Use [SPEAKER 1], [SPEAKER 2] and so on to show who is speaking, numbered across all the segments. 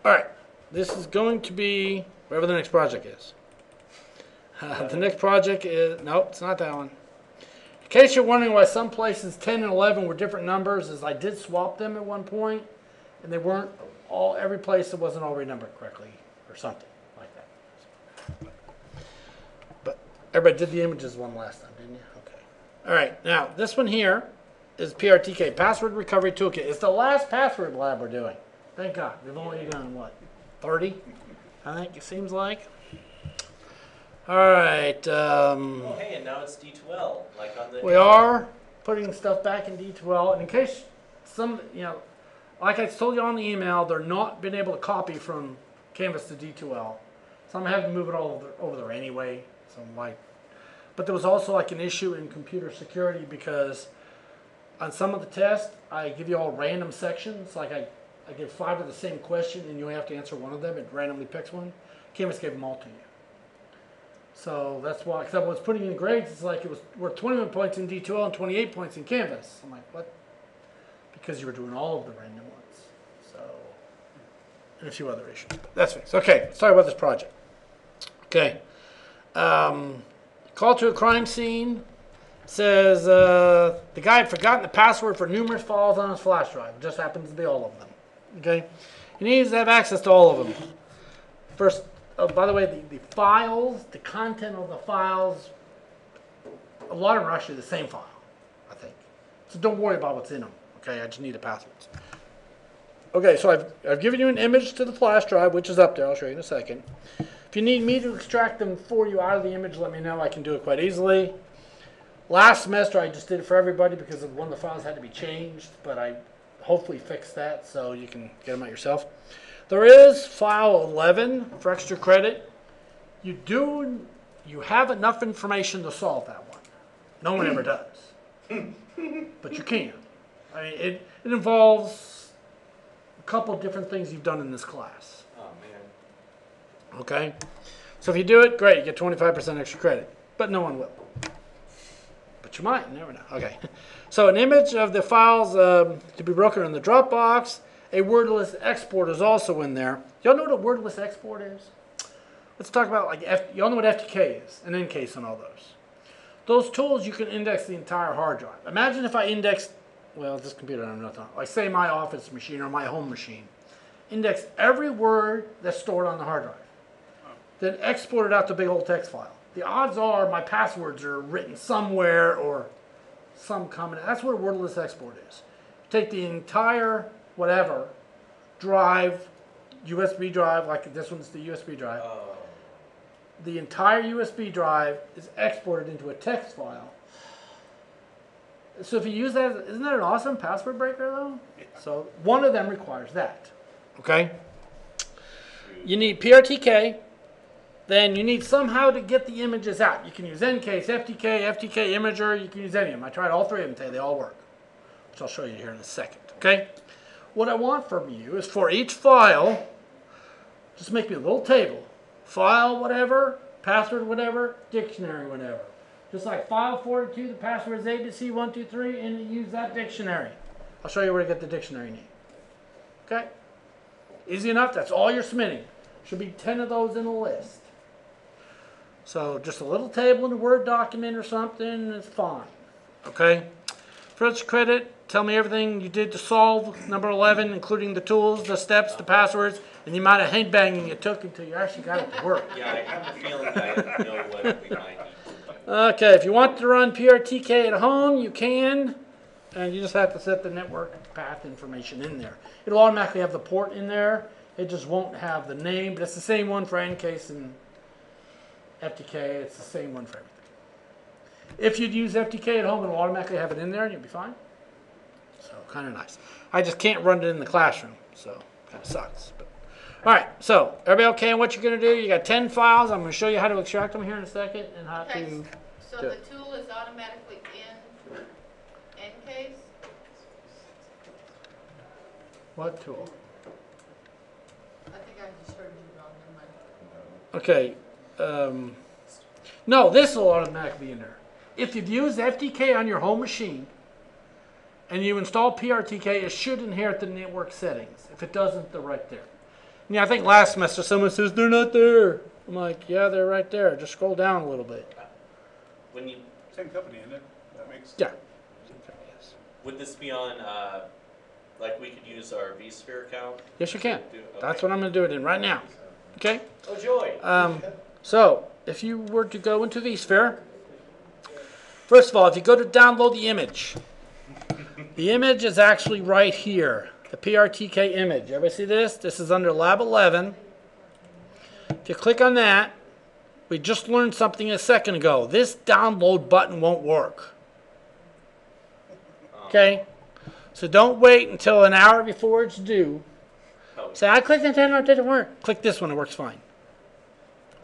[SPEAKER 1] All right, this is going to be whatever the next project is. The next project is, nope, it's not that one. In case you're wondering why some places 10 and 11 were different numbers, is I did swap them at one point, and they weren't all, every place it wasn't all renumbered correctly, or something like that. But everybody did the images one last time, didn't you? Okay. All right, now this one here is PRTK, Password Recovery Toolkit. It's the last password lab we're doing. Thank God. We've only done, what, 30? I think it seems like. All right.
[SPEAKER 2] Oh, hey, and now it's D2L, like on the...
[SPEAKER 1] We are putting stuff back in D2L. And in case some, like I told you on the email, they're not been able to copy from Canvas to D2L. So I'm having to move it all over there anyway. So but there was also like an issue in computer security because on some of the tests, I give you all random sections. Like I give 5 of the same question and you have to answer one of them. It randomly picks one. Canvas gave them all to you. So that's why, because I was putting in grades, it's like it was worth 21 points in D2L and 28 points in Canvas. I'm like, what? Because you were doing all of the random ones. So, and a few other issues. But that's fixed. Okay, let's talk about this project. Okay. Call to a crime scene. Says the guy had forgotten the password for numerous files on his flash drive. It just happens to be all of them. Okay? He needs to have access to all of them. First, by the way, the files, the content of the files, a lot of them are actually the same file, I think. So don't worry about what's in them. Okay, I just need the passwords. Okay, so I've given you an image to the flash drive, which is up there. I'll show you in a second. If you need me to extract them for you out of the image, let me know. I can do it quite easily. Last semester, I just did it for everybody because one of the files had to be changed, but I hopefully fixed that so you can get them out yourself. There is file 11 for extra credit. You have enough information to solve that one. No one ever does. But you can. I mean, it involves a couple of different things you've done in this class.
[SPEAKER 2] Oh, man.
[SPEAKER 1] Okay? So if you do it, great. You get 25% extra credit. But no one will. But you might. You never know. Okay. So an image of the files to be broken in the Dropbox. A wordless export is also in there. Y'all know what a wordless export is? Let's talk about, like, y'all know what FTK is, an encase on all those. Those tools, you can index the entire hard drive. Imagine if I indexed, well, this computer I don't know nothing, like say my office machine or my home machine. Index every word that's stored on the hard drive. Then export it out to a big old text file. The odds are my passwords are written somewhere or some combination. That's what a wordless export is. Take the entire whatever drive, USB drive, like this one's the USB drive. The entire USB drive is exported into a text file. So if you use that, isn't that an awesome password breaker though? Yeah. So one of them requires that. Okay? You need PRTK. Then you need somehow to get the images out. You can use Encase, FTK, FTK Imager. You can use any of them. I tried all 3 of them today. They all work. Which I'll show you here in a second. Okay? What I want from you is for each file, just make me a little table. File whatever, password whatever, dictionary whatever. Just like file 42, the password is ABC123, and you use that dictionary. I'll show you where to get the dictionary name. Okay? Easy enough. That's all you're submitting. Should be 10 of those in a list. So just a little table in a Word document or something, it's fine. Okay? For extra credit, tell me everything you did to solve number 11, including the tools, the steps, the passwords, and the amount of headbanging it took until you actually got it to work.
[SPEAKER 2] Yeah, I have a feeling I know what we might need to do.
[SPEAKER 1] Okay, if you want to run PRTK at home, you can. And you just have to set the network path information in there. It'll automatically have the port in there. It just won't have the name, but it's the same one for Encase and FTK. It's the same one for everything. If you'd use FTK at home, it'll automatically have it in there and you'll be fine. So kind of nice. I just can't run it in the classroom, so kind of sucks. But. All right, so everybody okay on what you're going to do? You got 10 files. I'm going to show you how to extract them here in a second and how to.
[SPEAKER 3] So the tool is automatically in Encase?
[SPEAKER 1] What tool?
[SPEAKER 3] I think I just heard you wrong.
[SPEAKER 1] Okay. No, this will automatically be in there. If you've used FTK on your home machine and you install PRTK, it should inherit the network settings. If it doesn't, they're right there. Yeah, I think last semester someone says they're not there. I'm like, yeah, they're right there. Just scroll down a little bit.
[SPEAKER 2] When you,
[SPEAKER 4] Same company, isn't it? That makes.
[SPEAKER 1] Yeah.
[SPEAKER 2] would this be on, like we could use our vSphere account?
[SPEAKER 1] Yes, you can.
[SPEAKER 2] Okay.
[SPEAKER 1] That's what I'm going to do it in right now. Okay?
[SPEAKER 2] Oh, joy.
[SPEAKER 1] So, if you were to go into vSphere, first of all, if you go to download the image is actually right here. The PRTK image. Everybody see this? This is under Lab 11. If you click on that, we just learned something a second ago. This download button won't work. Okay? So don't wait until an hour before it's due. Say, I clicked on that, it didn't work. Click this one, it works fine.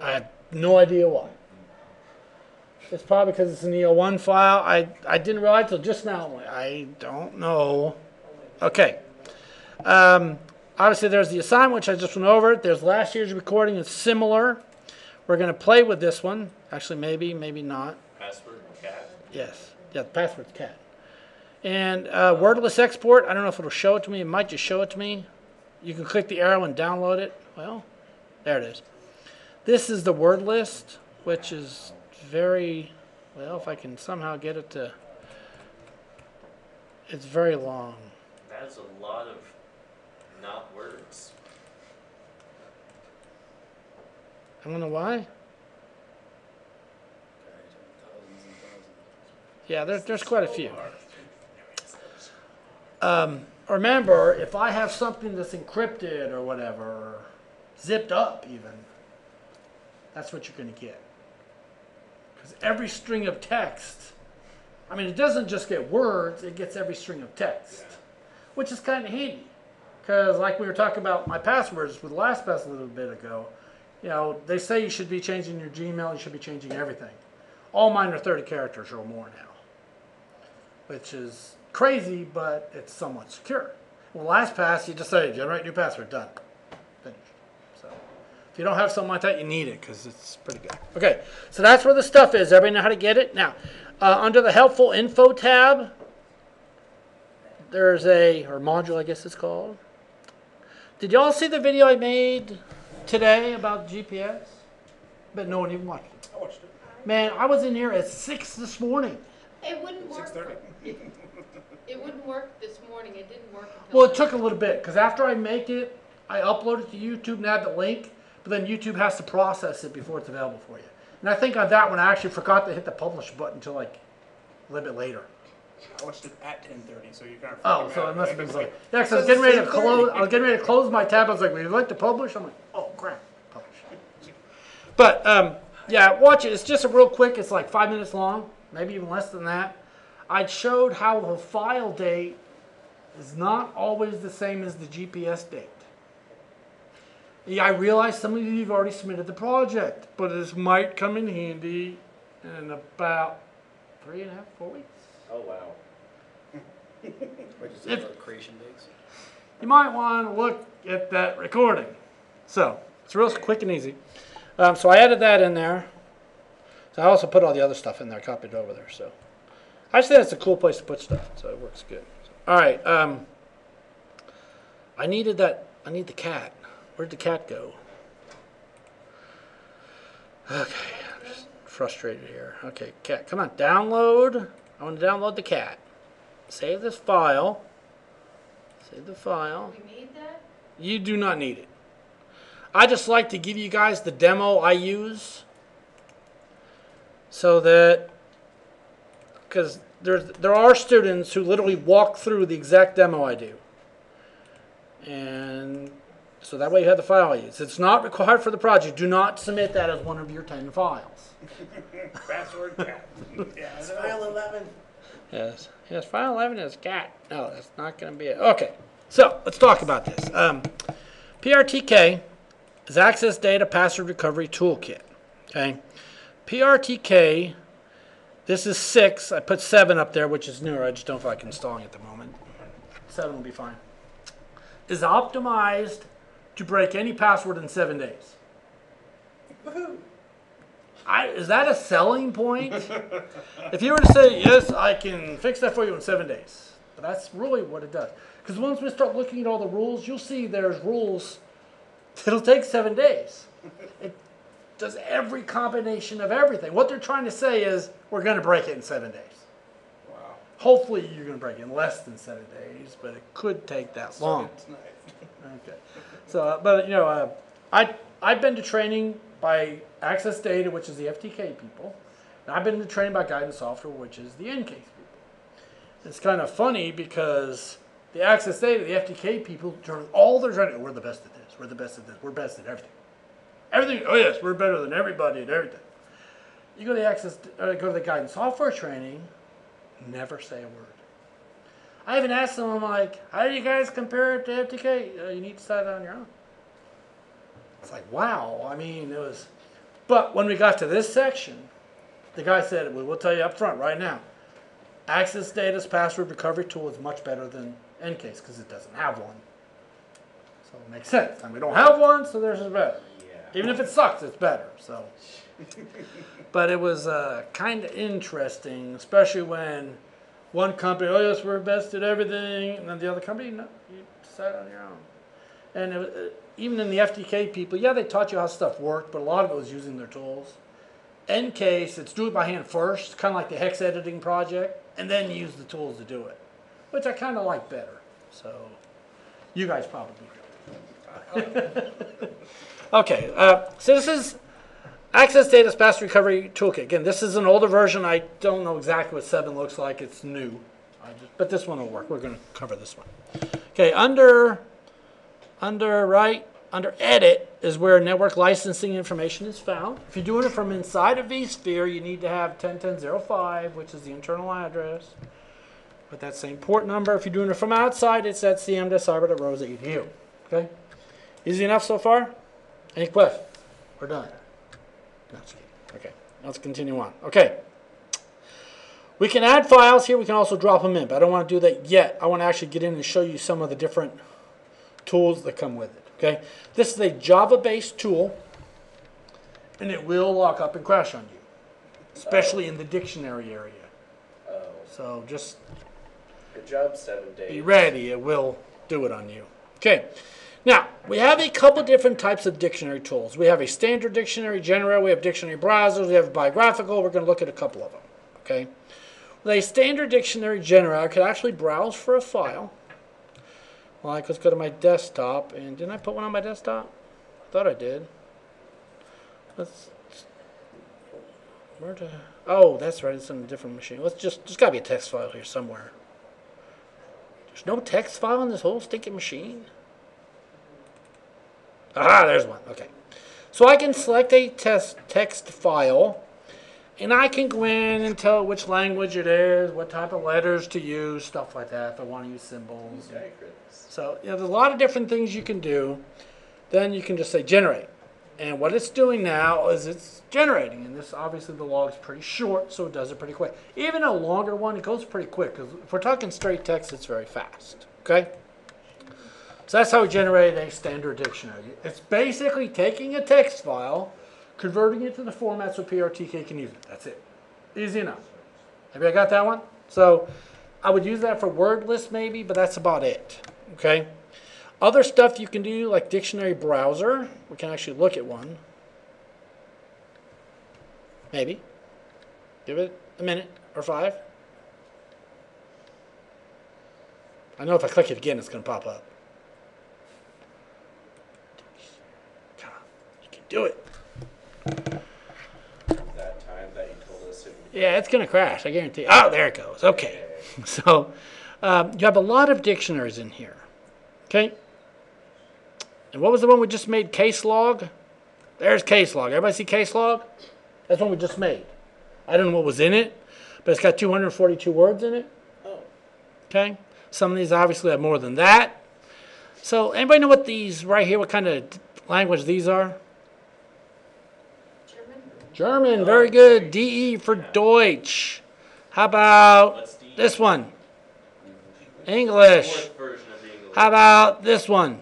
[SPEAKER 1] I have no idea why. It's probably because it's an EO1 file. I didn't realize until just now. I don't know. Okay. Obviously, there's the assignment, which I just went over. There's last year's recording. It's similar. We're going to play with this one. Actually, maybe not.
[SPEAKER 2] Password cat.
[SPEAKER 1] Yes. Yeah, the password's cat. And wordless export, I don't know if it'll show it to me. It might just show it to me. You can click the arrow and download it. Well, there it is. This is the word list, which is very, well, if I can somehow get it to, it's very long.
[SPEAKER 2] That's a lot of not words.
[SPEAKER 1] I don't know why. Yeah, there's quite a few. Remember, if I have something that's encrypted or whatever, or zipped up even, that's what you're going to get. Because every string of text, I mean, it doesn't just get words, it gets every string of text, which is kind of handy. Because like we were talking about my passwords with LastPass a little bit ago, you know, they say you should be changing your Gmail, you should be changing everything. All mine are 30 characters or more now, which is crazy, but it's somewhat secure. Well, LastPass, you just say, generate new password, done. Finished. So if you don't have something like that, you need it because it's pretty good. Okay, so that's where the stuff is. Everybody know how to get it? Now, under the helpful info tab, there's or module, I guess it's called. Did y'all see the video I made today about GPS? But no one even watched it.
[SPEAKER 4] I watched it.
[SPEAKER 1] Man, I was in here at 6 this morning.
[SPEAKER 3] It wouldn't work.
[SPEAKER 4] 6:30.
[SPEAKER 3] It wouldn't work this morning. It didn't work until.
[SPEAKER 1] Well, it took a little bit because after I make it, I upload it to YouTube and add the link, but then YouTube has to process it before it's available for you. And I think on that one, I actually forgot to hit the publish button until like a little bit later.
[SPEAKER 4] I watched it at 10:30, so you kind of.
[SPEAKER 1] Oh, so it must have been like, yeah, because I was getting ready to close. I was getting ready to close my tab. I was like, "Would you like to publish?" I'm like, "Oh crap, publish." But yeah, watch it. It's just a real quick. It's like 5 minutes long, maybe even less than that. I showed how the file date is not always the same as the GPS date. Yeah, I realize some of you have already submitted the project, but this might come in handy in about 3.5, 4 weeks.
[SPEAKER 2] Oh, wow.
[SPEAKER 5] Creation dates.
[SPEAKER 1] You might want to look at that recording. So it's real quick and easy. So I added that in there. So I also put all the other stuff in there, copied over there. So I just think it's a cool place to put stuff. So it works good. All right. I need the cat. Where'd the cat go? Okay. I'm just frustrated here. Okay, cat, come on. Download. I want to download the cat. Save this file. Save the file.
[SPEAKER 3] We need that?
[SPEAKER 1] You do not need it. I just like to give you guys the demo I use so that, because there are students who literally walk through the exact demo I do. And so that way you have the file I use. It's not required for the project. Do not submit that as one of your 10 files.
[SPEAKER 4] Password cat. Yeah, I know.
[SPEAKER 5] File 11.
[SPEAKER 1] Yes, file 11 is cat. No, that's not going to be it. Okay, so let's talk about this. PRTK is Access Data Password Recovery Toolkit. Okay, PRTK, this is 6. I put 7 up there, which is newer. I just don't feel like installing it at the moment. 7 will be fine. Is optimized to break any password in 7 days.
[SPEAKER 4] Woohoo!
[SPEAKER 1] Is that a selling point? If you were to say, yes, I can fix that for you in 7 days. But that's really what it does. Because once we start looking at all the rules, you'll see there's rules It'll take 7 days. It does every combination of everything. What they're trying to say is, we're going to break it in 7 days.
[SPEAKER 4] Wow.
[SPEAKER 1] Hopefully you're going to break it in less than 7 days, but it could take that long.
[SPEAKER 4] Started tonight.
[SPEAKER 1] Okay. So, but you know, I've been to training by Access Data, which is the FTK people. And I've been to training by Guidance Software, which is the NCASE people. It's kind of funny because the Access Data, the FTK people, during all their training, we're the best at this, we're the best at this, we're best at everything. Everything, oh yes, we're better than everybody at everything. You go to the Guidance Software training, never say a word. I even asked them, I'm like, how do you guys compare it to FTK? You need to decide on your own. It's like, wow, I mean, it was, but when we got to this section, the guy said, well, we'll tell you up front right now, Access Data's password recovery tool is much better than NCASE because it doesn't have one. So it makes sense. And we don't have one, so theirs is better.
[SPEAKER 2] Yeah.
[SPEAKER 1] Even if it sucks, it's better. So, but it was kind of interesting, especially when one company, oh yes, we're best at everything, and then the other company, no, you decide on your own. And it was, even in the FTK people, yeah, they taught you how stuff worked, but a lot of it was using their tools. NCASE, it's do it by hand first, kind of like the hex editing project, and then use the tools to do it, which I kind of like better. So, you guys probably do. Okay, so this is Access Data's Password Recovery Toolkit. Again, this is an older version. I don't know exactly what 7 looks like. It's new. But this one will work. We're going to cover this one. Okay, under Edit is where network licensing information is found. If you're doing it from inside of vSphere, you need to have 10.10.05, which is the internal address. With that same port number. If you're doing it from outside, it's at cm.cyber.rose.edu. Okay? Easy enough so far? Any questions? We're done. No, just kidding. Okay, let's continue on. Okay. We can add files here. We can also drop them in, but I don't want to do that yet. I want to actually get in and show you some of the different tools that come with it. Okay, this is a Java-based tool, and it will lock up and crash on you, especially in the dictionary area.
[SPEAKER 2] Oh.
[SPEAKER 1] So just
[SPEAKER 2] Good job, 7 days.
[SPEAKER 1] be ready. It will do it on you. Okay. Now, we have a couple different types of dictionary tools. We have a standard dictionary generator. We have dictionary browsers. We have Biographical. We're going to look at a couple of them. Okay. With a standard dictionary generator, I could actually browse for a file. Like, let's go to my desktop. And didn't I put one on my desktop? I thought I did. Oh, that's right. It's on a different machine. There's got to be a text file here somewhere. There's no text file on this whole stinking machine? Ah, there's one. Okay. So I can select a text file, and I can go in and tell which language it is, what type of letters to use, stuff like that, if I want to use symbols. So, there's a lot of different things you can do. Then you can just say generate. And what it's doing now is it's generating. And this, obviously, the log's pretty short, so it does it pretty quick. Even a longer one, it goes pretty quick. Because if we're talking straight text, it's very fast. Okay? So that's how we generate a standard dictionary. It's basically taking a text file, converting it to the format so PRTK can use it. That's it. Easy enough. Maybe I got that one? So I would use that for word lists maybe, but that's about it. Okay? Other stuff you can do, like dictionary browser. We can actually look at one. Maybe. Give it a minute or 5. I know if I click it again, it's going to pop up. Come on. You can do it.
[SPEAKER 2] That time that you told us.
[SPEAKER 1] Yeah, it's going to crash. I guarantee. Oh, there it goes. Okay. So you have a lot of dictionaries in here. Okay. And what was the one we just made? Case log? There's case log. Everybody see case log? That's one we just made. I don't know what was in it, but it's got 242 words in it.
[SPEAKER 2] Oh.
[SPEAKER 1] Okay. Some of these obviously have more than that. So anybody know what these right here, what kind of language these are? German. Very good. DE for Deutsch. How about this one? English.
[SPEAKER 2] Fourth version of the English.
[SPEAKER 1] How about this one?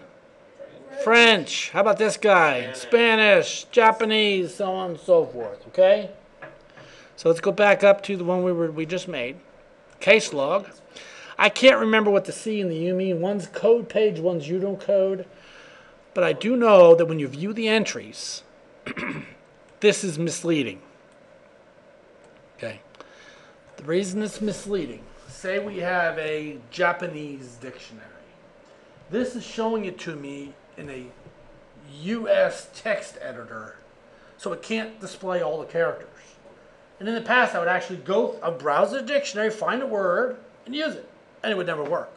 [SPEAKER 1] French. How about this guy? Spanish, Japanese, so on and so forth. Okay? So let's go back up to the one we just made. Case log. I can't remember what the C and the U mean. One's code page, one's Unicode. But I do know that when you view the entries, this is misleading. Okay. The reason it's misleading, say we have a Japanese dictionary. This is showing it to me in a US text editor, so it can't display all the characters. And in the past, I would actually I'd browse the dictionary, find a word, and use it. And it would never work.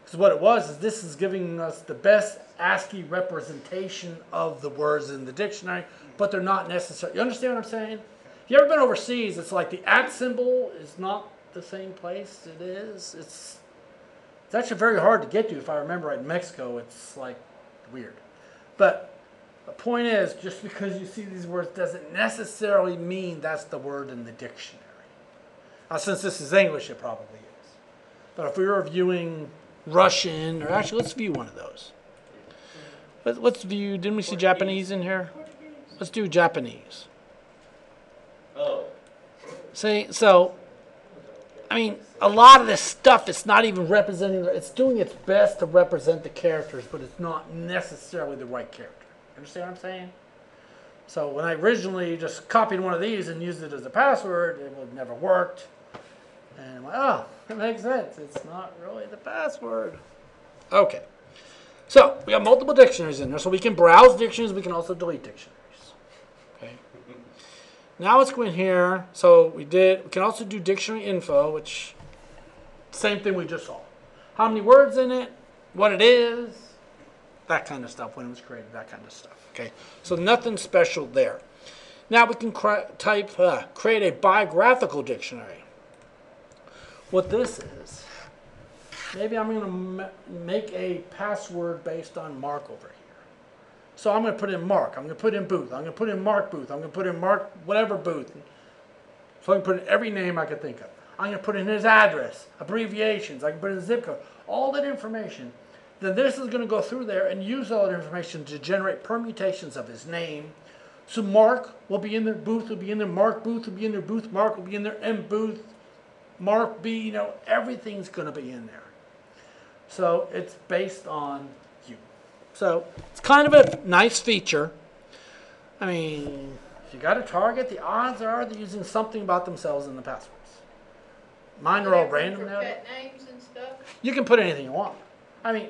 [SPEAKER 1] Because what it was is this is giving us the best ASCII representation of the words in the dictionary, but they're not necessary. You understand what I'm saying? If you've ever been overseas, it's like the @ symbol is not the same place it is. It's actually very hard to get to. If I remember right, in Mexico, it's like weird. But the point is, just because you see these words doesn't necessarily mean that's the word in the dictionary. Now, since this is English, it probably is. But if we were viewing Russian, or actually, let's view one of those. Let's view, didn't we see Japanese in here? Let's do Japanese.
[SPEAKER 2] Oh.
[SPEAKER 1] See, so, I mean, a lot of this stuff, it's not even representing, it's doing its best to represent the characters, but it's not necessarily the right character. Understand what I'm saying? So when I originally just copied one of these and used it as a password, it would never worked. And I'm like, oh, it makes sense. It's not really the password. Okay. So we have multiple dictionaries in there. So we can browse dictionaries. We can also delete dictionaries. Okay. Now let's go in here. So we can also do dictionary info, which same thing we just saw. How many words in it, what it is, that kind of stuff, when it was created, that kind of stuff. Okay, so nothing special there. Now we can create a biographical dictionary. What this is, maybe I'm going to make a password based on Mark over here. So I'm going to put in Mark, I'm going to put in Booth, I'm going to put in Mark Booth, I'm going to put in Mark whatever Booth. So I can put in every name I could think of. I'm going to put in his address, abbreviations, I can put in zip code, all that information. Then this is going to go through there and use all that information to generate permutations of his name. So Mark will be in there, Booth will be in there, Mark Booth will be in there, Booth Mark will be in there, M Booth, Mark B, you know, everything's going to be in there. So it's based on you. So it's kind of a nice feature. I mean, if you got a target, the odds are they're using something about themselves in the passwords. Mine are all random now.
[SPEAKER 3] Pet names and stuff?
[SPEAKER 1] You can put anything you want. I mean,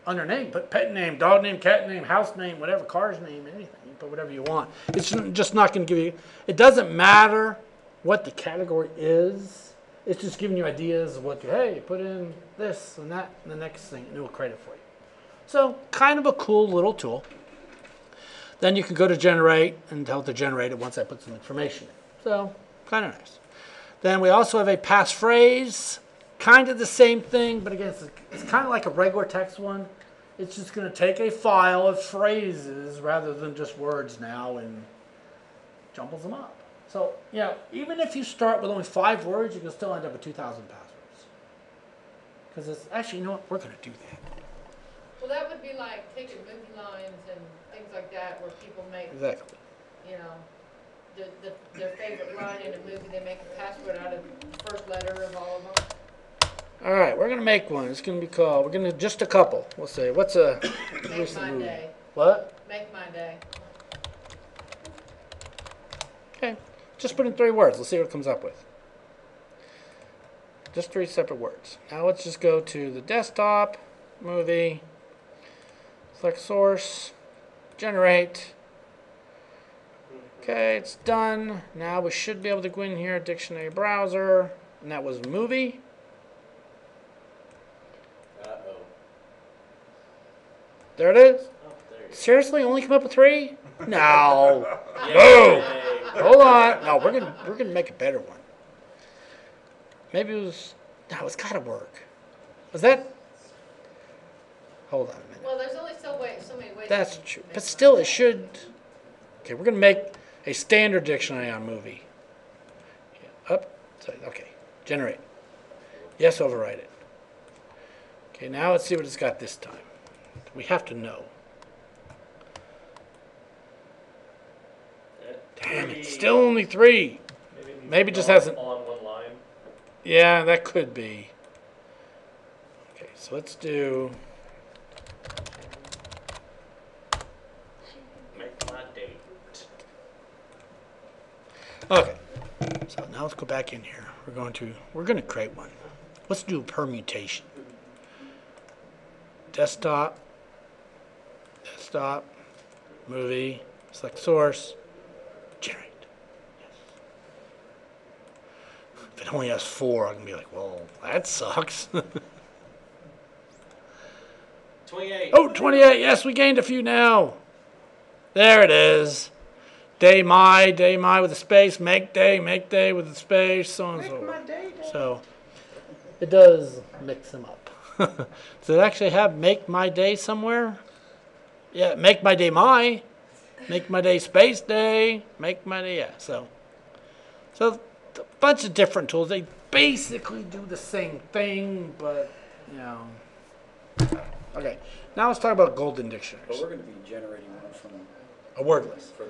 [SPEAKER 1] under name, put pet name, dog name, cat name, house name, whatever, car's name, anything. You put whatever you want. It's just not going to give you, it doesn't matter what the category is. It's just giving you ideas of what to, hey, put in this and that and the next thing, and it will create it for you. So, kind of a cool little tool. Then you can go to generate and tell it to generate it once I put some information in. So, kind of nice. Then we also have a passphrase. Kind of the same thing, but again, it's kind of like a regular text one. It's just going to take a file of phrases rather than just words now and jumbles them up. So, you know, even if you start with only 5 words, you can still end up with 2,000 passwords. Because it's actually, you know what, we're going to do that.
[SPEAKER 3] Well, that would be like taking movie lines and things like that where people make,
[SPEAKER 1] Exactly.
[SPEAKER 3] you know, their favorite line in a movie, they make a password out of the first letter of all of them.
[SPEAKER 1] All right, we're going to make one. It's going to be called, we're going to, just a couple. We'll say, what's a
[SPEAKER 3] Make
[SPEAKER 1] recent
[SPEAKER 3] my
[SPEAKER 1] movie?
[SPEAKER 3] day.
[SPEAKER 1] What?
[SPEAKER 3] Make my day.
[SPEAKER 1] Okay, just put in 3 words. Let's see what it comes up with. Just 3 separate words. Now let's just go to the desktop, movie, select source, generate. Okay, it's done. Now we should be able to go in here, dictionary browser, and that was movie.
[SPEAKER 2] Uh-oh.
[SPEAKER 1] There it is.
[SPEAKER 2] Oh, there you go.
[SPEAKER 1] Seriously, only come up with 3? No.
[SPEAKER 2] Yay.
[SPEAKER 1] Hold on. No, we're gonna make a better one. Maybe it was. No, it's gotta work. Was that? Hold on a minute.
[SPEAKER 3] Well, there's only so many ways.
[SPEAKER 1] That's
[SPEAKER 3] to
[SPEAKER 1] true.
[SPEAKER 3] make
[SPEAKER 1] But
[SPEAKER 3] my
[SPEAKER 1] still,
[SPEAKER 3] day.
[SPEAKER 1] it should. Okay, we're gonna make a standard dictionary on movie. Yeah, up. Okay. Generate. Yes, overwrite it. Okay, now let's see what it's got this time. We have to know. Damn it, still only 3. Maybe it just hasn't.
[SPEAKER 2] On one line.
[SPEAKER 1] Yeah, that could be. Okay, so let's do. Okay. So now let's go back in here. We're going to create one. Let's do a permutation. Desktop, movie, select source, generate. Yes. If it only has 4, I'm going to be like, well, that sucks.
[SPEAKER 2] 28.
[SPEAKER 1] Oh, 28. Yes, we gained a few now. There it is. Day my with a space, make day with a space, so on and so
[SPEAKER 4] Make my
[SPEAKER 1] forth.
[SPEAKER 4] day.
[SPEAKER 1] So it does mix them up. Does it actually have make my day somewhere? Yeah, make my day make my day space day, make my day, yeah. So a bunch of different tools. They basically do the same thing, but, you know. Okay, now let's talk about golden
[SPEAKER 4] But
[SPEAKER 1] dictionaries.
[SPEAKER 4] we're going to be generating one from
[SPEAKER 1] A word list.
[SPEAKER 4] from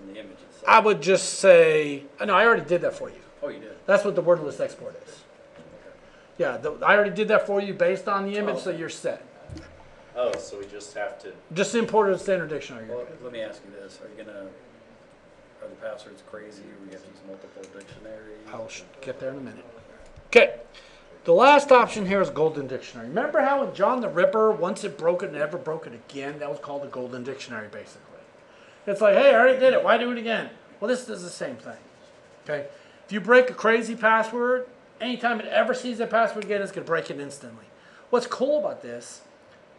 [SPEAKER 4] the image itself.
[SPEAKER 1] I would just say, no, I already did that for you.
[SPEAKER 4] Oh, you did.
[SPEAKER 1] That's what the word list export is. Yeah, I already did that for you based on the image, so you're set.
[SPEAKER 2] Oh, so we just have to.
[SPEAKER 1] Just import it as standard dictionary.
[SPEAKER 4] Well, let me ask you this: are the passwords crazy? Or we have to use multiple dictionaries?
[SPEAKER 1] I'll get there in a minute. Okay, the last option here is golden dictionary. Remember how in John the Ripper, once it broke it, never broke it again? That was called the golden dictionary, basically. It's like, hey, I already did it. Why do it again? Well, this does the same thing. Okay, if you break a crazy password, anytime it ever sees that password again, it's going to break it instantly. What's cool about this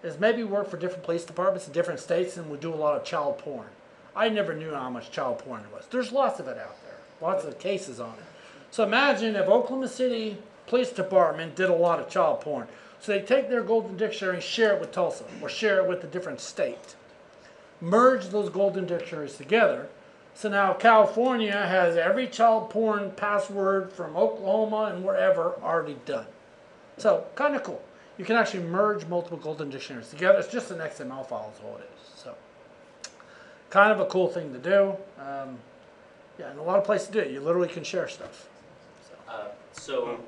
[SPEAKER 1] is maybe we work for different police departments in different states and we do a lot of child porn. I never knew how much child porn there was. There's lots of it out there, lots of cases on it. So imagine if Oklahoma City Police Department did a lot of child porn. So they take their golden dictionary and share it with Tulsa or share it with a different state. Merge those golden dictionaries together. So now California has every child porn password from Oklahoma and wherever already done. So kind of cool. You can actually merge multiple golden dictionaries together. It's just an XML file is all it is. So kind of a cool thing to do. Yeah, and a lot of places do it. You literally can share stuff.
[SPEAKER 2] So,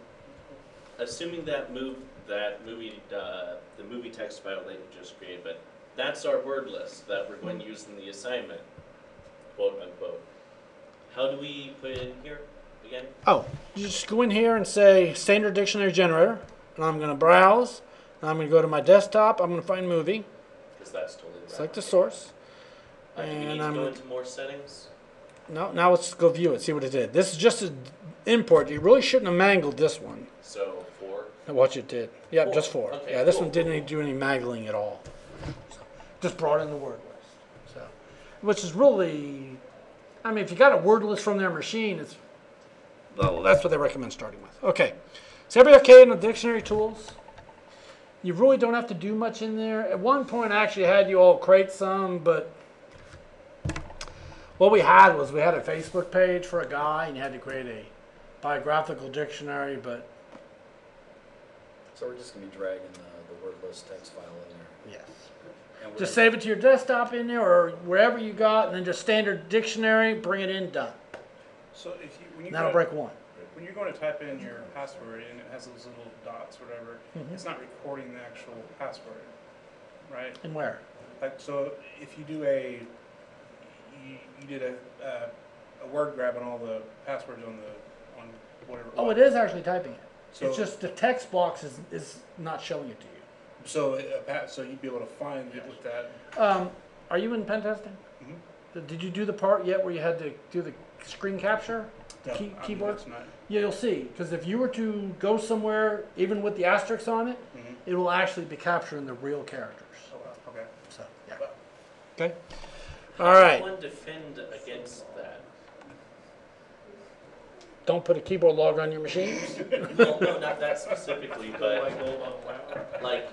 [SPEAKER 2] assuming that movie, the movie text file that you just created, but that's our word list that we're going to use in the assignment, quote unquote. How do we put it in here again?
[SPEAKER 1] Oh, you just go in here and say standard dictionary generator, and I'm going to browse, and I'm going to go to my desktop, I'm going to find movie,
[SPEAKER 2] Because that's totally right.
[SPEAKER 1] select the source,
[SPEAKER 2] Do we need
[SPEAKER 1] and
[SPEAKER 2] to
[SPEAKER 1] I'm
[SPEAKER 2] go into more settings?
[SPEAKER 1] no, now let's go view it, see what it did. This is just an import. You really shouldn't have mangled this one.
[SPEAKER 2] So 4.
[SPEAKER 1] Watch it did. Yep,
[SPEAKER 2] 4.
[SPEAKER 1] just 4.
[SPEAKER 2] Okay,
[SPEAKER 1] Yeah, this
[SPEAKER 2] cool,
[SPEAKER 1] one didn't do any mangling at all. So, just brought in the word list. So, which is really, I mean, if you got a word list from their machine, well, that's what they recommend starting with. Okay, so everybody okay in the dictionary tools? You really don't have to do much in there. At one point, I actually had you all create some, but what we had a Facebook page for a guy, and you had to create a biographical dictionary, but
[SPEAKER 4] So we're just going to be dragging the word list text file in there.
[SPEAKER 1] yes.
[SPEAKER 4] And we're
[SPEAKER 1] Just save it to your desktop in there or wherever you got, and then just standard dictionary, bring it in, done.
[SPEAKER 5] So if you when you
[SPEAKER 1] And that'll
[SPEAKER 5] go,
[SPEAKER 1] break one.
[SPEAKER 5] when you're going to type in your password and it has those little dots, or whatever, it's not recording the actual password, right?
[SPEAKER 1] And where?
[SPEAKER 5] Like so, if you do you did a word grab on all the passwords on whatever.
[SPEAKER 1] Oh, it is actually typing it.
[SPEAKER 5] So
[SPEAKER 1] It's just the text box is not showing it to you.
[SPEAKER 5] so so you'd be able to find it with that.
[SPEAKER 1] Are you in pen testing? Did you do the part yet where you had to do the screen capture? The
[SPEAKER 5] No, I mean,
[SPEAKER 1] keyboard?
[SPEAKER 5] that's not.
[SPEAKER 1] Yeah, you'll see. Because if you were to go somewhere, even with the asterisks on it, it will actually be capturing the real characters.
[SPEAKER 5] Oh, wow. Okay.
[SPEAKER 1] So, yeah. Okay. All right.
[SPEAKER 2] How does one defend against that?
[SPEAKER 1] Don't put a keyboard log on your machine.
[SPEAKER 2] Well, no, not that specifically, but like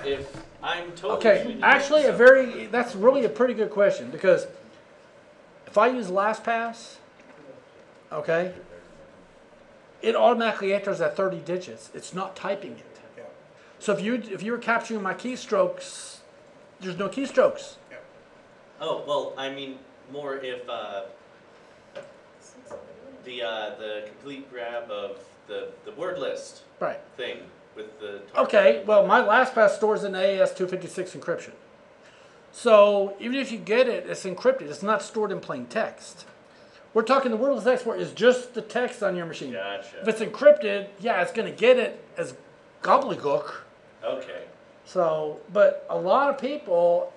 [SPEAKER 2] if I'm totally
[SPEAKER 1] Okay,
[SPEAKER 2] shooting
[SPEAKER 1] actually,
[SPEAKER 2] something-
[SPEAKER 1] that's really a pretty good question, because if I use LastPass, okay, it automatically enters at 30 digits. It's not typing it.
[SPEAKER 5] Yeah.
[SPEAKER 1] So if you were capturing my keystrokes, there's no keystrokes.
[SPEAKER 2] Oh well, I mean more if the complete grab of the word list
[SPEAKER 1] Right.
[SPEAKER 2] thing with the
[SPEAKER 1] Okay, well, my LastPass stores in AES-256 encryption. So even if you get it, it's encrypted. It's not stored in plain text. We're talking the wordless export is just the text on your machine.
[SPEAKER 2] Gotcha.
[SPEAKER 1] If it's encrypted, yeah, it's going to get it as gobbledygook.
[SPEAKER 2] Okay.
[SPEAKER 1] So, but a lot of people,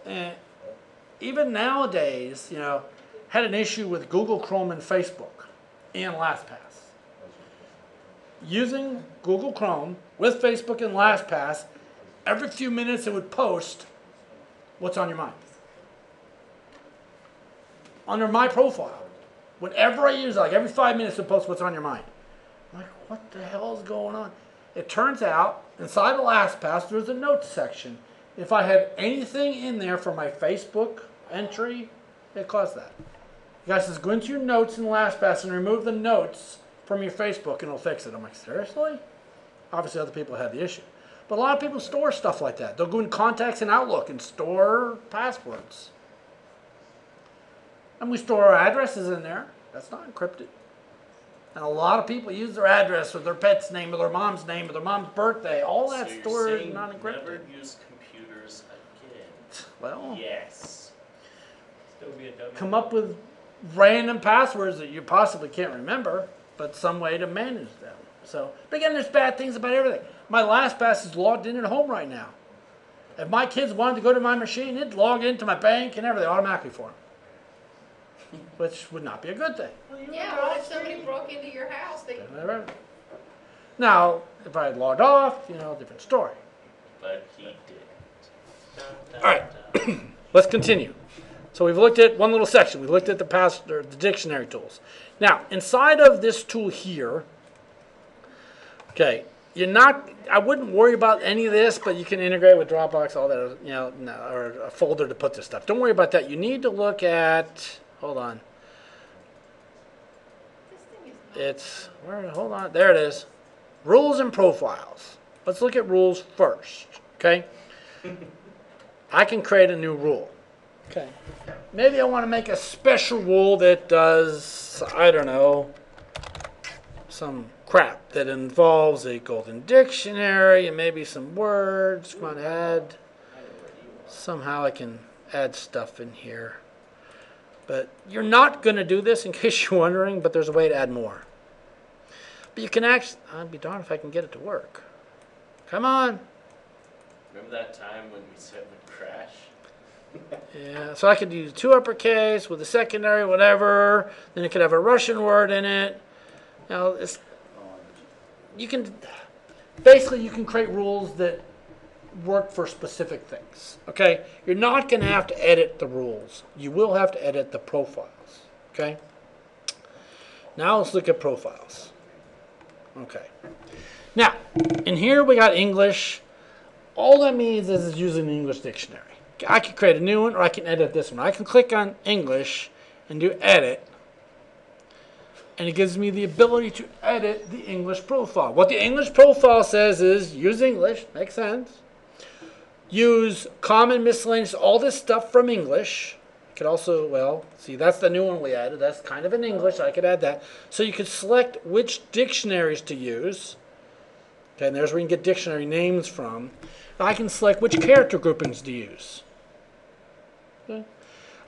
[SPEAKER 1] even nowadays, you know, had an issue with Google Chrome and Facebook and LastPass. Using Google Chrome with Facebook and LastPass, every few minutes it would post what's on your mind. Under my profile, whenever I use it, like every 5 minutes it would post what's on your mind. I'm like, what the hell is going on? It turns out, inside of LastPass, there's a notes section. If I had anything in there for my Facebook entry, it caused that. You guys just go into your notes in LastPass and remove the notes from your Facebook and it'll fix it. I'm like, seriously? Obviously other people had the issue. But a lot of people store stuff like that. They'll go in Contacts and Outlook and store passwords. And we store our addresses in there. That's not encrypted. And a lot of people use their address or their pet's name or their mom's name or their mom's birthday. All that
[SPEAKER 2] So
[SPEAKER 1] stored
[SPEAKER 2] you're
[SPEAKER 1] is
[SPEAKER 2] saying
[SPEAKER 1] not encrypted.
[SPEAKER 2] never use computers again.
[SPEAKER 1] Well,
[SPEAKER 2] Yes.
[SPEAKER 6] Still be a dummy.
[SPEAKER 1] come up with random passwords that you possibly can't remember, but some way to manage them. So, but again, there's bad things about everything. My LastPass is logged in at home right now. If my kids wanted to go to my machine, it'd log into my bank and everything automatically for them, which would not be a good thing.
[SPEAKER 3] Yeah, what if somebody broke into your house? They,
[SPEAKER 1] Now, if I had logged off, you know, different story.
[SPEAKER 2] But he didn't.
[SPEAKER 1] All right. Let's continue. So we've looked at one little section. We looked at the dictionary tools. Now, inside of this tool here, okay, I wouldn't worry about any of this, but you can integrate with Dropbox, all that, you know, or a folder to put this stuff. Don't worry about that. You need to look at, hold on. Hold on, there it is. Rules and profiles. Let's look at rules first, okay? I can create a new rule. Okay. Maybe I want to make a special rule that does, I don't know, some crap that involves a golden dictionary and maybe some words. Come on, add. Somehow I can add stuff in here. But you're not going to do this in case you're wondering, but there's a way to add more. But you can actually, I'd be darned if I can get it to work. Come on.
[SPEAKER 2] Remember that time when we said it would crash?
[SPEAKER 1] Yeah, so I could use two uppercase with a secondary, whatever. Then it could have a Russian word in it. Now, you can create rules that work for specific things. Okay, you're not going to have to edit the rules. You will have to edit the profiles. Okay. Now let's look at profiles. Okay. Now, in here we got English. All that means is it's using the English dictionary. I can create a new one or I can edit this one. I can click on English and do edit. And it gives me the ability to edit the English profile. What the English profile says is use English, makes sense. Use common, miscellaneous, all this stuff from English. You could also, well, see, that's the new one we added. That's kind of in English. I could add that. So you could select which dictionaries to use. Okay, and there's where you can get dictionary names from. I can select which character groupings to use. Okay.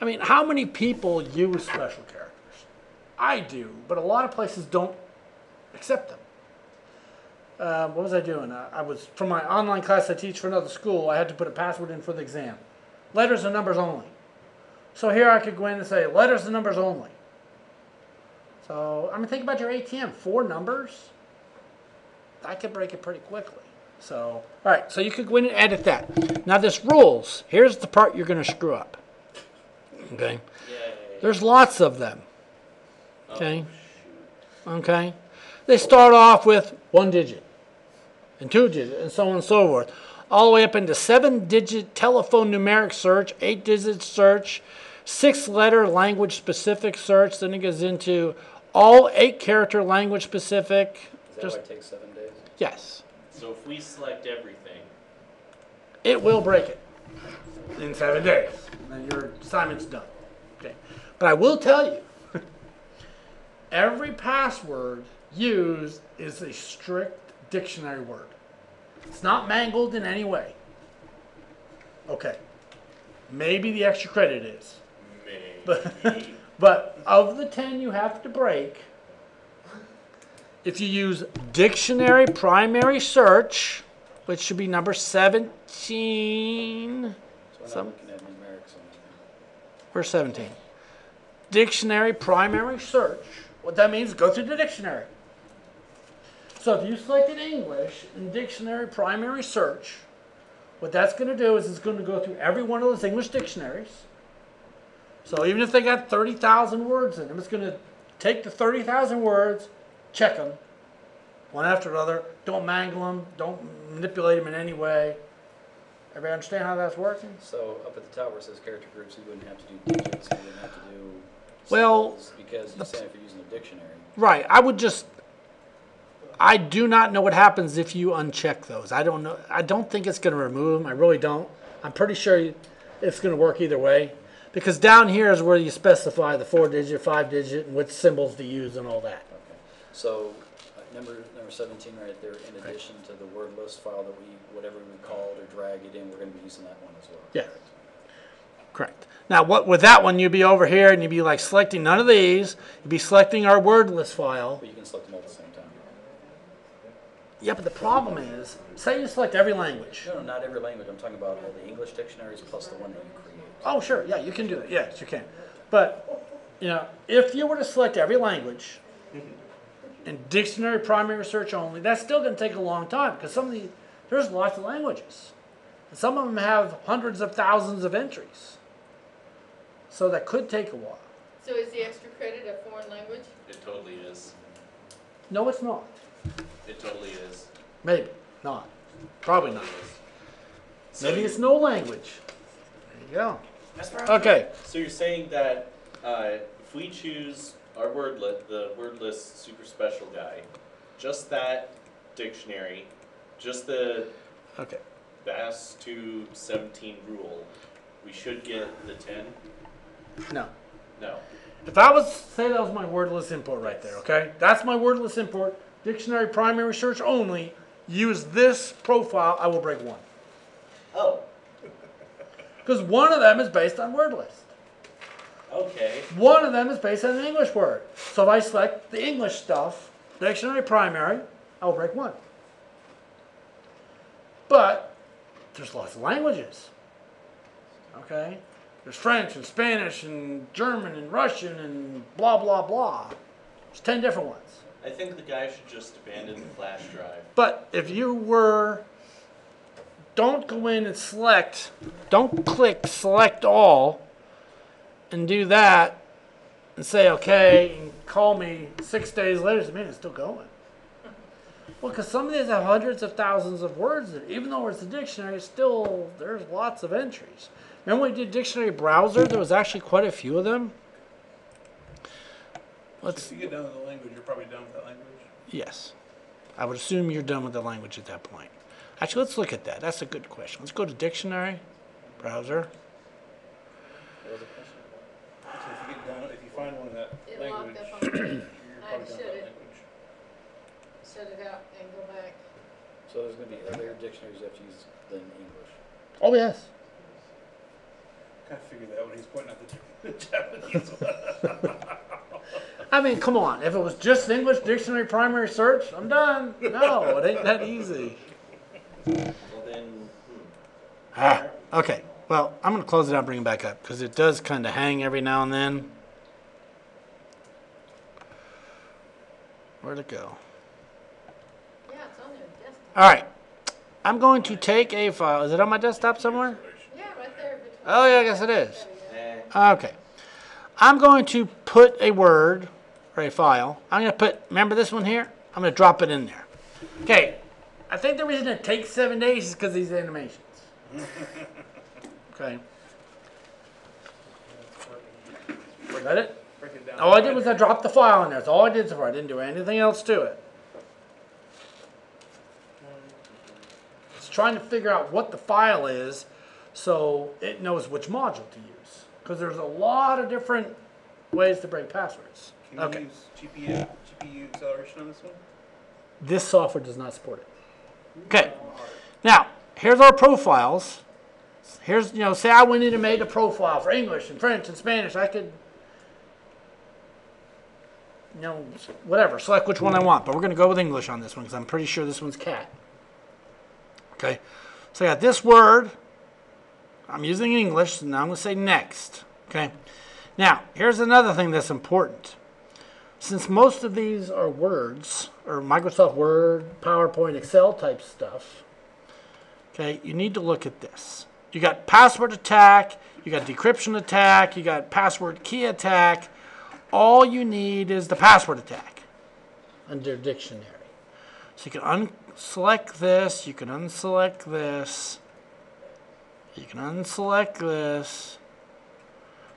[SPEAKER 1] I mean, how many people use special characters? I do, but a lot of places don't accept them. What was I doing? I was, for my online class I teach for another school, I had to put a password in for the exam. Letters and numbers only. So here I could go in and say, letters and numbers only. So, I mean, think about your ATM. 4 numbers? I could break it pretty quickly. So, all right, so you could go in and edit that. Now this rules, here's the part you're going to screw up. Okay?
[SPEAKER 2] Yay.
[SPEAKER 1] There's lots of them. Okay? Okay? They start off with 1 digit and 2 digits and so on and so forth. All the way up into 7-digit telephone numeric search, 8-digit search, 6-letter language specific search. Then it goes into all 8-character language specific.
[SPEAKER 4] Is that why it takes 7 days?
[SPEAKER 1] Yes.
[SPEAKER 2] So if we select everything,
[SPEAKER 1] It will break it in 7 days. And your assignment's done. Okay. But I will tell you, every password used is a strict dictionary word. It's not mangled in any way. Okay. Maybe the extra credit is.
[SPEAKER 2] maybe.
[SPEAKER 1] But of the 10 you have to break, if you use dictionary primary search, which should be number 17.
[SPEAKER 4] So we're not
[SPEAKER 1] Some-
[SPEAKER 4] looking at numerics on anything.
[SPEAKER 1] Where's 17? Dictionary primary search. What that means is go through the dictionary. So if you selected English in dictionary primary search, what that's going to do is it's going to go through every one of those English dictionaries. So even if they got 30,000 words in them, it's going to take the 30,000 words, check them, one after another. Don't mangle them. Don't manipulate them in any way. Everybody understand how that's working?
[SPEAKER 4] So up at the top where it says character groups, you wouldn't have to do digits, you wouldn't have to do
[SPEAKER 1] Well,
[SPEAKER 4] symbols, because you're saying if you're using a dictionary.
[SPEAKER 1] Right. I do not know what happens if you uncheck those. I don't know. I don't think it's going to remove them. I really don't. I'm pretty sure it's going to work either way. Because down here is where you specify the 4-digit, 5-digit, and which symbols to use and all that.
[SPEAKER 4] Okay. So number 17 right there, in addition to the word list file that whatever we called or drag it in, we're going to be using that one as well.
[SPEAKER 1] Yeah. Correct. Now, with that one, you'd be over here and you'd be like selecting none of these. You'd be selecting our word list file.
[SPEAKER 4] But you can select them all at the same time.
[SPEAKER 1] Yeah, but the problem is, say you select every language.
[SPEAKER 4] No, not every language. I'm talking about all the English dictionaries plus the one that you create.
[SPEAKER 1] Oh, sure. Yeah, you can do that. Yes, you can. But, if you were to select every language and dictionary primary search only, that's still going to take a long time because there's lots of languages. And some of them have hundreds of thousands of entries. So that could take a while.
[SPEAKER 3] So is the extra credit a foreign language?
[SPEAKER 2] It totally is.
[SPEAKER 1] No, it's not.
[SPEAKER 2] It totally is.
[SPEAKER 1] Maybe. Not. Probably not.
[SPEAKER 2] So
[SPEAKER 1] Maybe
[SPEAKER 2] you-
[SPEAKER 1] it's no language. There you go. Okay.
[SPEAKER 2] So you're saying that if we choose our the word list super special guy, just that dictionary, just the
[SPEAKER 1] Okay.
[SPEAKER 2] BAS 217 rule, we should get the 10?
[SPEAKER 1] No.
[SPEAKER 2] No.
[SPEAKER 1] If I was, say that was my wordless import right there, okay? That's my wordless import. Dictionary primary search only. Use this profile, I will break one.
[SPEAKER 2] Oh,
[SPEAKER 1] Because one of them is based on word list.
[SPEAKER 2] okay.
[SPEAKER 1] One of them is based on an English word. So if I select the English stuff, dictionary primary, I will break one. But there's lots of languages. Okay? There's French and Spanish and German and Russian and blah, blah, blah. There's 10 different ones.
[SPEAKER 2] I think the guy should just abandon the flash drive.
[SPEAKER 1] But if you were, don't go in and select, don't click select all and do that and say okay and call me 6 days later. Man, it's still going. Well, because some of these have hundreds of thousands of words in it. Even though it's a dictionary, there's lots of entries. Remember when we did dictionary browser? There was actually quite a few of them.
[SPEAKER 5] If you get done with the language, you're probably done with that language.
[SPEAKER 1] Yes. I would assume you're done with the language at that point. Actually, let's look at that. That's a good question. Let's go to dictionary, browser.
[SPEAKER 4] What was the question?
[SPEAKER 5] So if you get done, if you find one of that
[SPEAKER 3] It
[SPEAKER 5] language,
[SPEAKER 3] locked up on me.
[SPEAKER 5] you're
[SPEAKER 3] I
[SPEAKER 5] probably done with
[SPEAKER 3] shut
[SPEAKER 5] that
[SPEAKER 3] it,
[SPEAKER 5] language.
[SPEAKER 3] shut it out and go back.
[SPEAKER 4] So there's going to be other dictionaries you have to use than English.
[SPEAKER 1] Oh, yes.
[SPEAKER 5] Kind of figured that when he's pointing out the Japanese one.
[SPEAKER 1] I mean, come on. If it was just English dictionary primary search, I'm done. No, it ain't that easy.
[SPEAKER 2] Well then,
[SPEAKER 1] Okay. Well, I'm going to close it out and bring it back up because it does kind of hang every now and then. Where'd it go?
[SPEAKER 3] Yeah, it's on their desktop.
[SPEAKER 1] All right. I'm going to take a file. Is it on my desktop somewhere?
[SPEAKER 3] Yeah, right there between.
[SPEAKER 1] Oh, yeah, I guess it is.
[SPEAKER 2] eh,
[SPEAKER 1] Okay. I'm going to put a word or a file. I'm going to put, remember this one here? I'm going to drop it in there. Okay. I think the reason it takes 7 days is because of these animations. Okay. Was that it?
[SPEAKER 5] Break it down.
[SPEAKER 1] All I did was I dropped the file in there. That's all I did so far. I didn't do anything else to it. It's trying to figure out what the file is so it knows which module to use. Because there's a lot of different ways to break passwords.
[SPEAKER 5] Can you
[SPEAKER 1] Okay.
[SPEAKER 5] use GPU acceleration on this one?
[SPEAKER 1] This software does not support it. Okay. Now, here's our profiles. Here's, say I went in and made a profile for English and French and Spanish. I could you know, whatever, select which one I want. But we're going to go with English on this one because I'm pretty sure this one's cat. Okay, so I got this word. I'm using English, so now I'm going to say next. Okay, now here's another thing that's important. Since most of these are words, or Microsoft Word, PowerPoint, Excel type stuff, okay, you need to look at this. You got password attack, you got decryption attack, you got password key attack. All you need is the password attack under dictionary. So you can unselect this, you can unselect this, you can unselect this.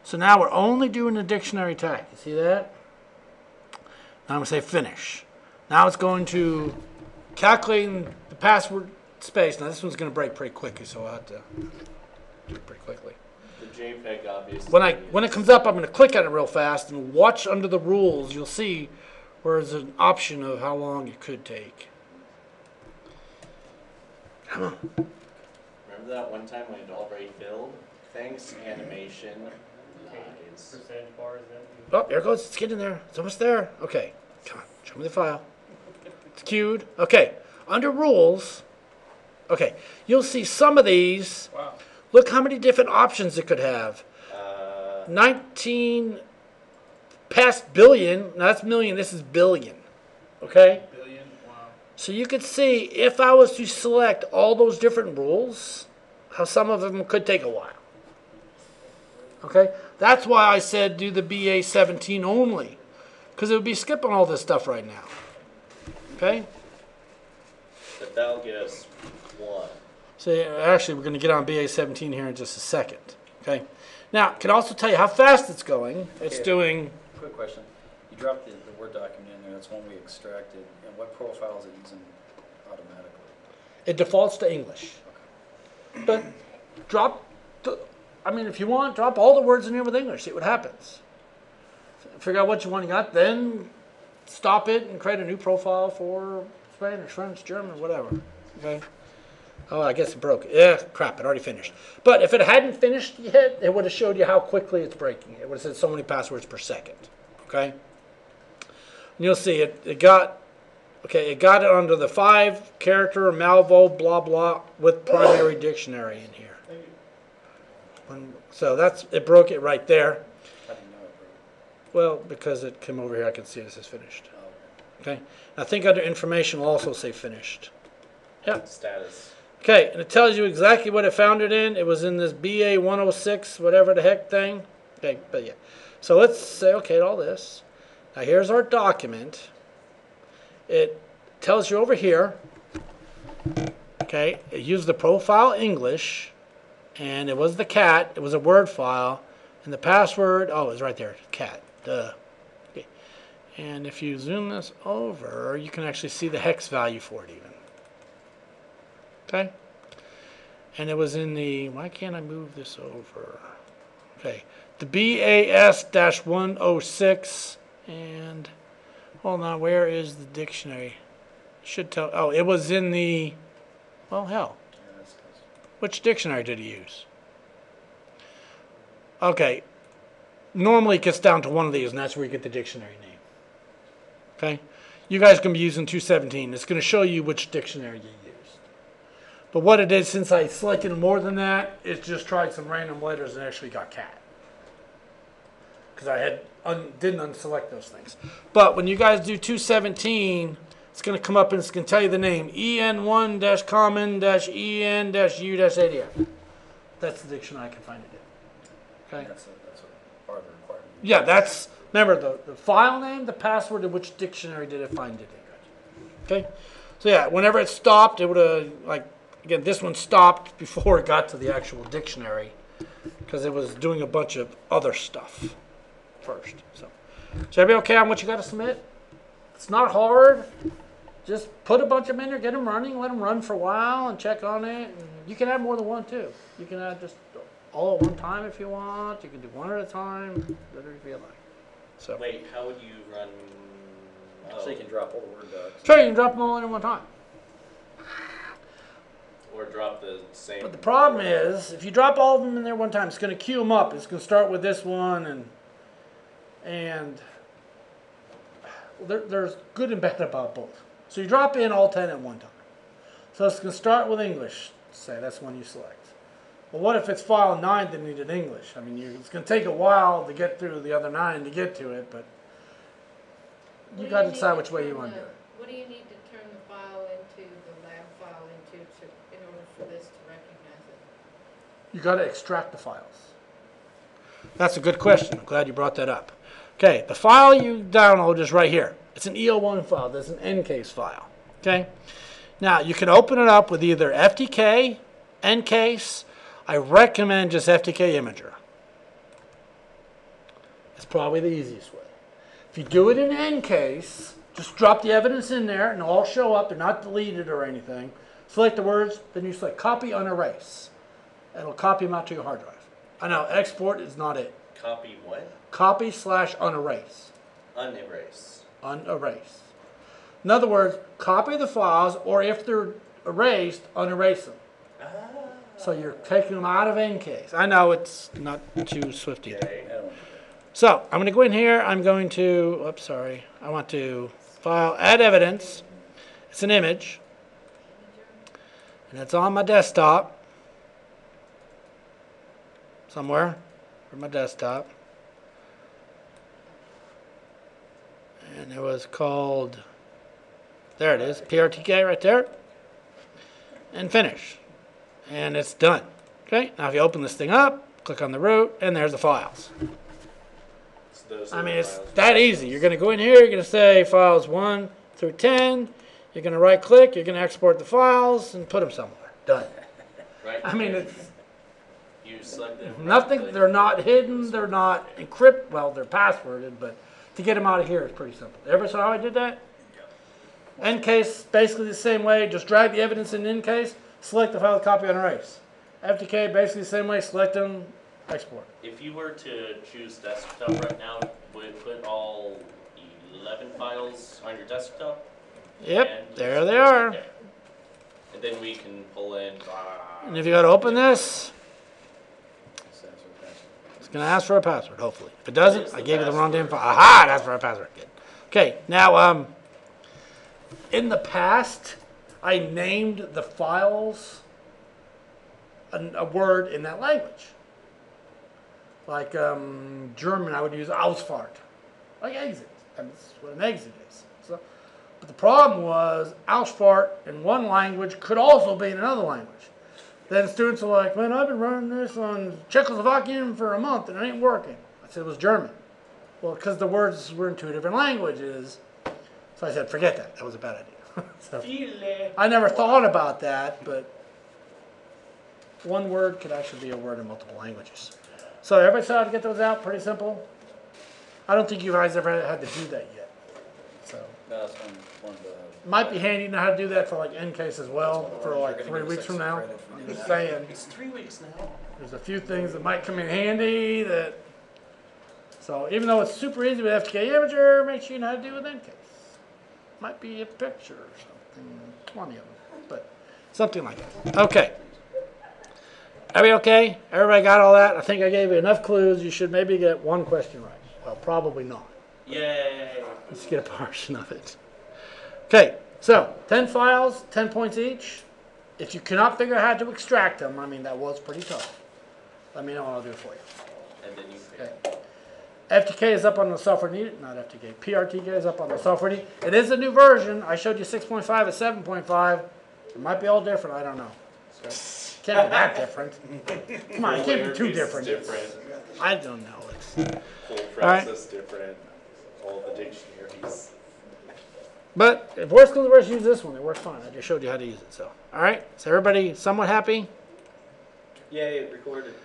[SPEAKER 1] So now we're only doing the dictionary attack. You see that? Now I'm going to say finish. Now it's going to calculate the password space. Now this one's going to break pretty quickly, so I'll have to do it pretty quickly.
[SPEAKER 2] The JPEG obviously.
[SPEAKER 1] When it comes up, I'm going to click on it real fast and watch under the rules. You'll see where there's an option of how long it could take. Come on.
[SPEAKER 2] Remember that one time when it already filled? Thanks, animation. Nice.
[SPEAKER 6] Percentage bars then.
[SPEAKER 1] Oh, there it goes. It's getting there. It's almost there. Okay. Come on. Show me the file. It's queued. Okay. Under rules, okay, you'll see some of these.
[SPEAKER 5] Wow.
[SPEAKER 1] Look how many different options it could have. 19 past billion. Now that's million. This is billion. Okay?
[SPEAKER 5] Billion. Wow.
[SPEAKER 1] So you could see if I was to select all those different rules, how some of them could take a while. Okay? That's why I said do the BA17 only, because it would be skipping all this stuff right now. Okay?
[SPEAKER 2] But that'll get us one.
[SPEAKER 1] So actually, we're going to get on BA17 here in just a second. Okay? Now, I can also tell you how fast it's going. It's
[SPEAKER 4] Okay.
[SPEAKER 1] doing...
[SPEAKER 4] Quick question. You dropped the Word document in there. That's one we extracted. And what profile is it using automatically?
[SPEAKER 1] It defaults to English. But drop... I mean, if you want, drop all the words in here with English. See what happens. Figure out what you want to got, then stop it and create a new profile for Spanish, French, German, whatever. Okay? Oh, I guess it broke. Yeah, crap, it already finished. But if it hadn't finished yet, it would have showed you how quickly it's breaking. It would have said so many passwords per second. Okay? And you'll see it got it under the 5-character Malvo blah blah with primary dictionary in here. So it broke it right there.
[SPEAKER 4] How do you know it broke?
[SPEAKER 1] Well, because it came over here, I can see this is finished.
[SPEAKER 4] Oh,
[SPEAKER 1] Okay? I think under information will also say finished. Yep.
[SPEAKER 2] Status.
[SPEAKER 1] Okay, and it tells you exactly what it found it in. It was in this BA 106, whatever the heck thing. Okay, but yeah. So let's say, okay, all this. Now here's our document. It tells you over here, okay, it used the profile English, and it was the cat. It was a Word file, and the password, oh, it was right there, cat, duh. Okay. And if you zoom this over, you can actually see the hex value for it even. Okay, and it was in the, why can't I move this over? Okay, the BAS-106, and hold on, where is the dictionary? Should tell, oh, it was in the, well, hell,
[SPEAKER 4] yeah, that's close.
[SPEAKER 1] which dictionary did he use? Okay, normally it gets down to one of these, and that's where you get the dictionary name. Okay, you guys can be using 217. It's going to show you which dictionary you use. But what it is, since I selected more than that, it just tried some random letters and actually got cat. Because I didn't unselect those things. But when you guys do 217, it's going to come up and it's going to tell you the name. EN1-common-EN-U-ADF. That's the dictionary I can find it in. Okay?
[SPEAKER 4] That's what part of the requirement.
[SPEAKER 1] Yeah, that's, remember the file name, the password, and which dictionary did it find it in. Okay? So yeah, whenever it stopped, it would have, like, again, this one stopped before it got to the actual dictionary because it was doing a bunch of other stuff first. So everybody okay on what you got to submit? It's not hard. Just put a bunch of them in there, get them running, let them run for a while and check on it. And you can add more than one too. You can add just all at one time if you want. You can do one at a time, whatever you feel like. So
[SPEAKER 2] Wait, how would you run?
[SPEAKER 4] So you can drop all the Word docs.
[SPEAKER 1] sure, you can drop them all in at one time.
[SPEAKER 2] Or drop the same.
[SPEAKER 1] But the problem is, if you drop all of them in there one time, it's going to queue them up. It's going to start with this one, and there's good and bad about both. So you drop in all 10 at one time. So it's going to start with English, say, that's one you select. Well, what if it's file 9 that needed English? I mean, it's going to take a while to get through the other 9 to get to it, but you got to decide which way you want to do it.
[SPEAKER 3] What do you need to turn the file into, the lab file into, in order for this to recognize it?
[SPEAKER 1] You got to extract the files. That's a good question. I'm glad you brought that up. Okay, the file you download is right here. It's an EO1 file. There's an NCase file. Okay. Now you can open it up with either FTK, NCase. I recommend just FTK Imager. It's probably the easiest way. If you do it in NCase, just drop the evidence in there and it'll all show up. They're not deleted or anything. Select the words, then you select copy, unerase. It'll copy them out to your hard drive. I know, export is not it.
[SPEAKER 2] Copy what?
[SPEAKER 1] Copy / unerase.
[SPEAKER 2] Unerase.
[SPEAKER 1] Unerase. In other words, copy the files, or if they're erased, unerase them.
[SPEAKER 2] Ah.
[SPEAKER 1] So you're taking them out of NCase. I know it's not too swift either.
[SPEAKER 2] Okay.
[SPEAKER 1] So I'm going to go in here. I'm going to, oops, sorry. I want to file, add evidence. It's an image. And it's on my desktop. Somewhere. For my desktop. And it was called, there it is, PRTK right there. And finish. And it's done. Okay, now if you open this thing up, click on the root, and there's the files. I mean, it's that easy. You're going to go in here, you're going to say files 1 through 10. You're going to right click, you're going to export the files and put them somewhere. Done.
[SPEAKER 2] Right.
[SPEAKER 1] I mean, it's
[SPEAKER 2] You select them.
[SPEAKER 1] nothing, they're not hidden, they're not encrypted, well, they're passworded, but to get them out of here is pretty simple. Ever saw how I did that? NCase, basically the same way, just drag the evidence in NCase, select the file, copy, and erase. FTK, basically the same way, select them, export.
[SPEAKER 2] If you were to choose desktop right now, would it put all 11 files on your desktop?
[SPEAKER 1] Yep, there they are.
[SPEAKER 2] Okay. And then we can pull in.
[SPEAKER 1] And if you go to open this, it's going to ask for a password, hopefully. If it doesn't, I gave you the wrong damn file. Aha, it asked for a password. Good. Okay, now, in the past, I named the files a word in that language. Like German, I would use Ausfahrt, like exit. That's what an exit is. So, but the problem was Ausfahrt in one language could also be in another language. Then students are like, man, I've been running this on Czechoslovakian for a month and it ain't working. I said it was German. Well, because the words were in 2 different languages. So I said, forget that. That was a bad idea. So, I never thought about that, but one word could actually be a word in multiple languages. So everybody saw how to get those out? Pretty simple? I don't think you guys ever had to do that yet. So
[SPEAKER 4] No, that's one of the.
[SPEAKER 1] might be handy to know how to do that for like NCase as well, for like 3 weeks from now. I'm just saying,
[SPEAKER 2] It's 3 weeks now.
[SPEAKER 1] there's a few things that might come in handy that, so even though it's super easy with FTK Imager, make sure you know how to do it with NCase. Might be a picture or something, 20 of them, but something like that. Okay. Everybody okay? Everybody got all that? I think I gave you enough clues. You should maybe get one question right. Well, probably not.
[SPEAKER 2] Yay.
[SPEAKER 1] Let's get a portion of it. Okay, so 10 files, 10 points each. If you cannot figure out how to extract them, I mean, that was pretty tough. Let me know and I'll do it for you.
[SPEAKER 2] And then you
[SPEAKER 1] Okay. FTK is up on the software needed, not FTK. PRTK is up on the software needed. It is a new version. I showed you 6.5 and 7.5. It might be all different. I don't know. So, can't be that different. Come on, it can't be too different. I don't know. It's,
[SPEAKER 7] Whole
[SPEAKER 1] right.
[SPEAKER 7] process different, all the dictionaries.
[SPEAKER 1] but if worst comes to worst, use this one. It works fine. I just showed you how to use it. So, all right. Is everybody somewhat happy?
[SPEAKER 2] Yay, it recorded.